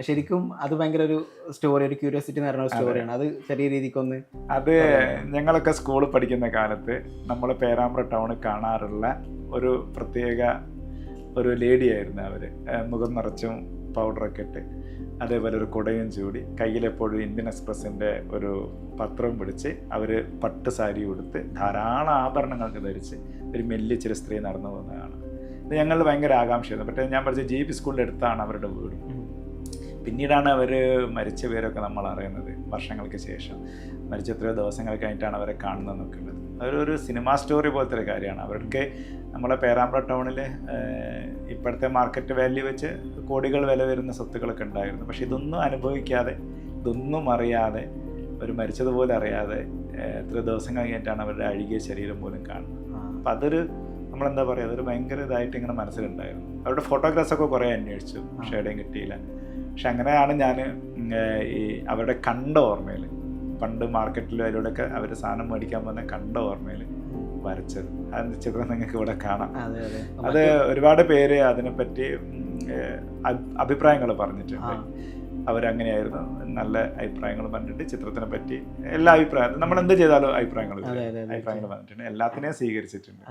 ശരിക്കും അത് ഭയങ്കര ഒരു സ്റ്റോറി, ഒരു ക്യൂരിയോസിറ്റി എന്ന് പറയുന്ന ഒരു സ്റ്റോറിയാണ്. അത് ചെറിയ രീതിക്കൊന്ന് അത് ഞങ്ങളൊക്കെ സ്കൂളിൽ പഠിക്കുന്ന കാലത്ത് നമ്മൾ പേരാമ്പ്ര ടൗണിൽ കാണാറുള്ള ഒരു പ്രത്യേക ഒരു ലേഡിയായിരുന്നു അവർ. മുഖം നിറച്ചും പൗഡറൊക്കെ ഇട്ട്, അതേപോലെ ഒരു കുടയും ചൂടി, കയ്യിലെപ്പോഴും ഇന്ത്യൻ എക്സ്പ്രസിൻ്റെ ഒരു പത്രവും പിടിച്ച്, അവർ പട്ട് സാരി ഉടുത്ത് ധാരാളം ആഭരണങ്ങളൊക്കെ ധരിച്ച് ഒരു മെല്ലിച്ചൊരു സ്ത്രീ നടന്നു പോകുന്നതാണ്. ഇത് ഞങ്ങൾ ഭയങ്കര ആകാംക്ഷയായിരുന്നു. പക്ഷേ ഞാൻ പഠിച്ച ജി പി സ്കൂളിൻ്റെ അടുത്താണ് അവരുടെ വീട്. പിന്നീടാണ് അവർ മരിച്ച പേരൊക്കെ നമ്മൾ അറിയുന്നത്, വർഷങ്ങൾക്ക് ശേഷം. മരിച്ച എത്രയോ ദിവസങ്ങൾ കഴിഞ്ഞിട്ടാണ് അവരെ കാണുന്നതെന്നൊക്കെ ഉള്ളത്. അതൊരു സിനിമാ സ്റ്റോറി പോലത്തെ ഒരു കാര്യമാണ്. അവർക്ക് നമ്മളെ പേരാമ്പ്ര ടൗണിൽ ഇപ്പോഴത്തെ മാർക്കറ്റ് വാല്യൂ വെച്ച് കോടികൾ വില വരുന്ന സ്വത്തുക്കളൊക്കെ ഉണ്ടായിരുന്നു. പക്ഷെ ഇതൊന്നും അനുഭവിക്കാതെ, ഇതൊന്നും അറിയാതെ, അവർ മരിച്ചതുപോലെ അറിയാതെ എത്ര ദിവസങ്ങൾ കഴിഞ്ഞിട്ടാണ് അവരുടെ അഴുകിയ ശരീരം പോലും കാണുന്നത്. അപ്പം അതൊരു നമ്മളെന്താ പറയുക, അതൊരു ഭയങ്കര ഇതായിട്ട് ഇങ്ങനെ മനസ്സിലുണ്ടായിരുന്നു. അവരുടെ ഫോട്ടോഗ്രാഫ്സൊക്കെ കുറേ അന്വേഷിച്ചു, പക്ഷേ എവിടെയും കിട്ടിയില്ല. പക്ഷെ അങ്ങനെയാണ് ഞാൻ ഈ അവരുടെ കണ്ട ഓർമ്മയിൽ, പണ്ട് മാർക്കറ്റിലും അതിലൂടെയൊക്കെ അവർ സാധനം മേടിക്കാൻ പോകുന്ന കണ്ട ഓർമ്മയിൽ വരച്ചത്. അതിൻ്റെ ചിത്രം നിങ്ങൾക്ക് ഇവിടെ കാണാം. അത് ഒരുപാട് പേര് അതിനെപ്പറ്റി അഭിപ്രായങ്ങൾ പറഞ്ഞിട്ടുണ്ട്. അവരങ്ങനെയായിരുന്നു, നല്ല അഭിപ്രായങ്ങൾ പറഞ്ഞിട്ട് ചിത്രത്തിനെ പറ്റി എല്ലാ അഭിപ്രായം, നമ്മൾ എന്ത് ചെയ്താലും അഭിപ്രായങ്ങൾ പറഞ്ഞിട്ടുണ്ട്. എല്ലാത്തിനെയും സ്വീകരിച്ചിട്ടുണ്ട്.